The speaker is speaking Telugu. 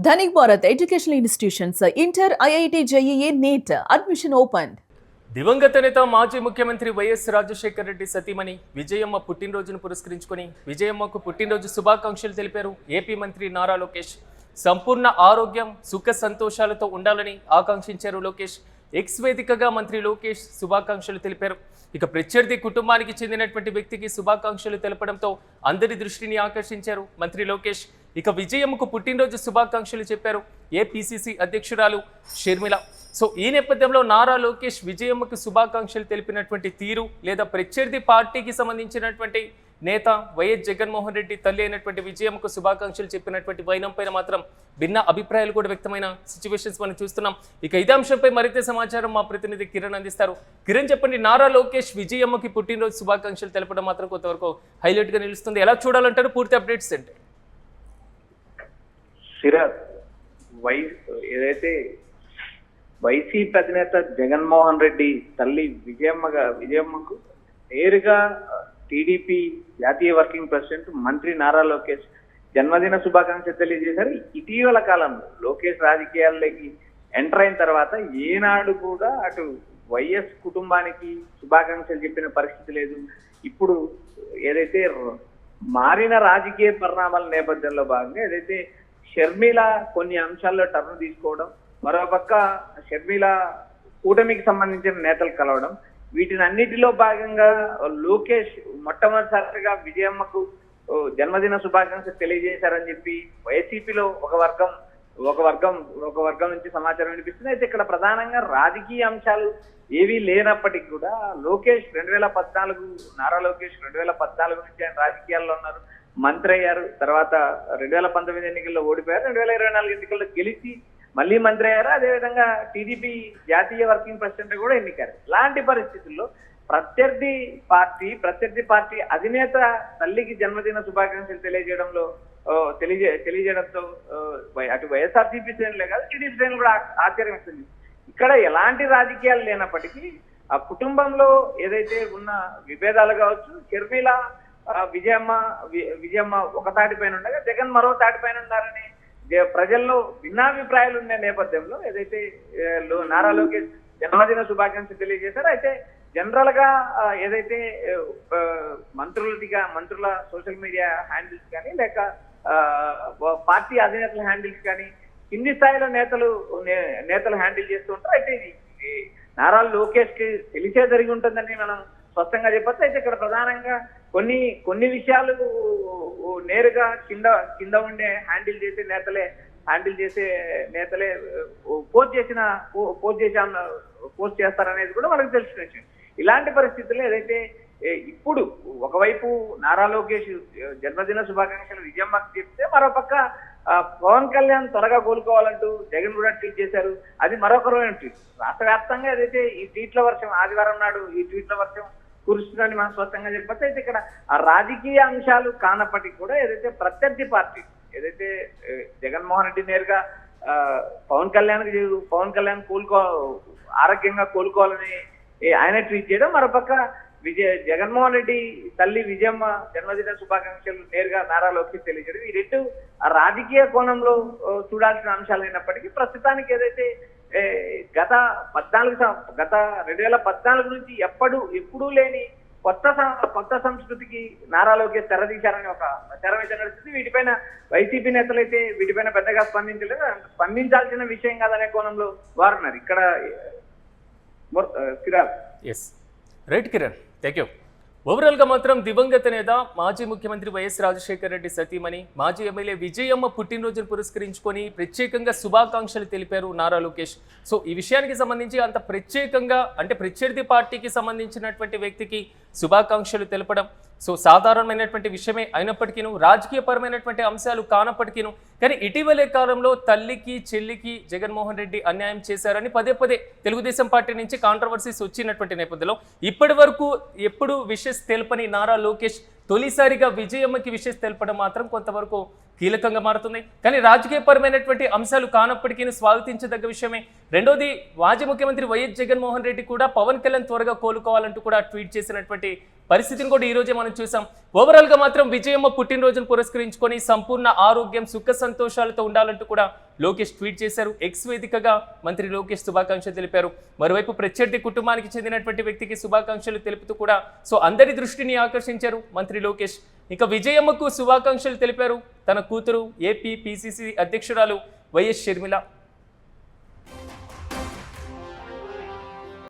Dhanik Bharat Educational Institutions, Inter, IIT, JEE, NEET, admission opened. దివంగత నేత మాజీ ముఖ్యమంత్రి వైఎస్ రాజశేఖర రెడ్డి సతీమణి విజయమ్మ పుట్టినరోజును పురస్కరించుకొని విజయమ్మకు పుట్టినరోజు శుభాకాంక్షలు తెలిపారు ఏపీ మంత్రి నారా లోకేష్. సంపూర్ణ ఆరోగ్యం సుఖ సంతోషాలతో ఉండాలని ఆకాంక్షించారు లోకేష్. ఎక్స్ వేదికగా మంత్రి లోకేష్ శుభాకాంక్షలు తెలిపారు. ఇక ప్రత్యర్థి కుటుంబానికి చెందినటువంటి వ్యక్తికి శుభాకాంక్షలు తెలపడంతో అందరి దృష్టిని ఆకర్షించారు మంత్రి లోకేష్. ఇక విజయమ్మకు పుట్టినరోజు శుభాకాంక్షలు చెప్పారు ఏపీసీసీ అధ్యక్షురాలు షర్మిల. సో ఈ నేపథ్యంలో నారా లోకేష్ విజయమ్మకు శుభాకాంక్షలు తెలిపినటువంటి తీరు లేదా ప్రత్యర్థి పార్టీకి సంబంధించినటువంటి నేత వైఎస్ జగన్మోహన్ రెడ్డి తల్లి అయినటువంటి విజయమ్మకు శుభాకాంక్షలు చెప్పినటువంటి వైనం పైన మాత్రం భిన్న అభిప్రాయాలు కూడా వ్యక్తమైన సిచ్యువేషన్స్ మనం చూస్తున్నాం. ఇక ఇదే అంశంపై మరింత సమాచారం మా ప్రతినిధి కిరణ్ అందిస్తారు. కిరణ్, చెప్పండి, నారా లోకేష్ విజయమ్మకి పుట్టినరోజు శుభాకాంక్షలు తెలపడం మాత్రం కొంతవరకు హైలైట్ గా నిలుస్తుంది. ఎలా చూడాలంటారు? పూర్తి అప్డేట్స్ ఏంటి? ఏదైతే వైసీపీ అధినేత జగన్మోహన్ రెడ్డి తల్లి విజయమ్మకు నేరుగా టీడీపీ జాతీయ వర్కింగ్ ప్రెసిడెంట్ మంత్రి నారా లోకేష్ జన్మదిన శుభాకాంక్షలు తెలియజేశారు. ఇటీవల కాలంలో లోకేష్ రాజకీయాల్లోకి ఎంటర్ అయిన తర్వాత ఏనాడు కూడా అటు వైఎస్ కుటుంబానికి శుభాకాంక్షలు చెప్పిన పరిస్థితి లేదు. ఇప్పుడు ఏదైతే మారిన రాజకీయ పరిణామాల నేపథ్యంలో భాగంగా ఏదైతే షర్మిల కొన్ని అంశాల్లో టర్న్ తీసుకోవడం, మరోపక్క షర్మిల కూటమికి సంబంధించిన నేతలు కలవడం, వీటిని అన్నిటిలో భాగంగా లోకేష్ మొట్టమొదటిసారిగా విజయమ్మకు జన్మదిన శుభాకాంక్షలు తెలియజేశారని చెప్పి వైసీపీలో ఒక వర్గం నుంచి సమాచారం వినిపిస్తుంది. అయితే ఇక్కడ ప్రధానంగా రాజకీయ అంశాలు ఏవీ లేనప్పటికీ కూడా లోకేష్ 2014 నారా లోకేష్ 2014 నుంచి ఆయన రాజకీయాల్లో ఉన్నారు, మంత్రి అయ్యారు. తర్వాత 2019 ఎన్నికల్లో ఓడిపోయారు, 2024 ఎన్నికల్లో గెలిచి మళ్ళీ మంత్రి అయ్యారు. అదేవిధంగా టీడీపీ జాతీయ వర్కింగ్ ప్రెసిడెంట్ కూడా ఎన్నికారు. ఇలాంటి పరిస్థితుల్లో ప్రత్యర్థి పార్టీ అధినేత తల్లికి జన్మదిన శుభాకాంక్షలు తెలియజేయడంతో అటు వైఎస్ఆర్సీపీ శ్రేణులే కాదు, టీడీపీ శ్రేణులు కూడా ఆశ్చర్యం ఇస్తుంది. ఇక్కడ ఎలాంటి రాజకీయాలు లేనప్పటికీ ఆ కుటుంబంలో ఏదైతే ఉన్న విభేదాలు కావచ్చు, షర్మిల విజయమ్మ ఒక తాటి పైన ఉండగా జగన్ మరో తాటి పైన ఉన్నారని ప్రజల్లో భిన్నాభిప్రాయాలు ఉన్న నేపథ్యంలో ఏదైతే నారా లోకేష్ జన్మదిన శుభాకాంక్షలు తెలియజేశారో, అయితే జనరల్ గా ఏదైతే మంత్రుల సోషల్ మీడియా హ్యాండిల్స్ కానీ లేక పార్టీ అధినేతల హ్యాండిల్స్ కానీ కింది స్థాయిలో నేతలు హ్యాండిల్ చేస్తూ ఉంటారు. అయితే ఇది నారా లోకేష్ కి తెలిసే జరిగి ఉంటుందని మనం స్పష్టంగా చెప్పచ్చు. అయితే ఇక్కడ ప్రధానంగా కొన్ని విషయాలు నేరుగా కింద ఉండే హ్యాండిల్ చేసే నేతలే పోస్ట్ చేస్తారనేది కూడా మనకు తెలిసిన విషయం. ఇలాంటి పరిస్థితుల్లో ఏదైతే ఇప్పుడు ఒకవైపు నారా లోకేష్ జన్మదిన శుభాకాంక్షలు విజయమ్మకి చెప్తే, మరోపక్క పవన్ కళ్యాణ్ త్వరగా కోలుకోవాలంటూ జగన్ కూడా ట్వీట్ చేశారు. అది మరొక ట్వీట్. రాష్ట్ర వ్యాప్తంగా ఏదైతే ఈ ట్వీట్ల వర్షం ఆదివారం నాడు ఈ ట్వీట్ల వర్షం కురుస్తుందని మనం స్పష్టంగా చెప్పచ్చు. అయితే ఇక్కడ ఆ రాజకీయ అంశాలు కానప్పటికీ కూడా ఏదైతే ప్రత్యర్థి పార్టీ ఏదైతే జగన్మోహన్ రెడ్డి నేరుగా పవన్ కళ్యాణ్ ఆరోగ్యంగా కోలుకోవాలని ఆయన ట్వీట్ చేయడం, మరోపక్క జగన్మోహన్ రెడ్డి తల్లి విజయమ్మ జన్మదిన శుభాకాంక్షలు నేరుగా నారా లోకేష్ తెలియజేయడం, ఈ రెండు రాజకీయ కోణంలో చూడాల్సిన అంశాలు అయినప్పటికీ ప్రస్తుతానికి ఏదైతే గత 2014 నుంచి ఎప్పుడూ లేని కొత్త సంస్కృతికి నారా లోకేష్ తెరదీశారని ఒక ప్రచారం అయితే నడుస్తుంది. వీటిపైన వైసీపీ నేతలు అయితే వీటిపైన పెద్దగా స్పందించాల్సిన విషయం కాదనే కోణంలో వారున్నారు. ఇక్కడ రైట్ కిరణ్, థ్యాంక్ యూ. ఓవరాల్గా మాత్రం దివంగత నేత మాజీ ముఖ్యమంత్రి వైఎస్ రాజశేఖర రెడ్డి సతీమణి మాజీ ఎమ్మెల్యే విజయమ్మ పుట్టినరోజును పురస్కరించుకొని ప్రత్యేకంగా శుభాకాంక్షలు తెలిపారు నారా లోకేష్. సో ఈ విషయానికి సంబంధించి అంత ప్రత్యేకంగా అంటే ప్రత్యర్థి పార్టీకి సంబంధించినటువంటి వ్యక్తికి శుభాకాంక్షలు తెలపడం సో సాధారణమైనటువంటి విషయమే అయినప్పటికీను, రాజకీయపరమైనటువంటి అంశాలు కానప్పటికీను, కానీ ఇటీవలే కాలంలో తల్లికి చెల్లికి జగన్మోహన్ రెడ్డి అన్యాయం చేశారని పదే తెలుగుదేశం పార్టీ నుంచి కాంట్రవర్సీస్ వచ్చినటువంటి నేపథ్యంలో ఇప్పటి వరకు ఎప్పుడు విషెస్ తెలపని నారా లోకేష్ తొలిసారిగా విజయమ్మకి విషయం తెలపడం మాత్రం కొంతవరకు కీలకంగా మారుతుంది. కానీ రాజకీయపరమైనటువంటి అంశాలు కానప్పటికీ స్వాగతించదగ్గ విషయమే. రెండోది, మాజీ ముఖ్యమంత్రి వైఎస్ జగన్మోహన్ రెడ్డి కూడా పవన్ కళ్యాణ్ త్వరగా కోలుకోవాలంటూ కూడా ట్వీట్ చేసినటువంటి పరిస్థితిని కూడా ఈ రోజే మనం చూసాం. ఓవరాల్ గా మాత్రం విజయమ్మ పుట్టినరోజును పురస్కరించుకొని సంపూర్ణ ఆరోగ్యం, సుఖ సంతోషాలతో ఉండాలంటూ కూడా లోకేష్ ట్వీట్ చేశారు. ఎక్స్ వేదికగా మంత్రి లోకేష్ శుభాకాంక్షలు తెలిపారు. మరోవైపు ప్రత్యర్థి కుటుంబానికి చెందినటువంటి వ్యక్తికి శుభాకాంక్షలు తెలుపుతూ కూడా అందరి దృష్టిని ఆకర్షించారు మంత్రి లోకేష్. ఇక విజయమ్మకు శుభాకాంక్షలు తెలిపారు తన కూతురు ఏపీ పిసిసి అధ్యక్షురాలు వైఎస్ షర్మిల.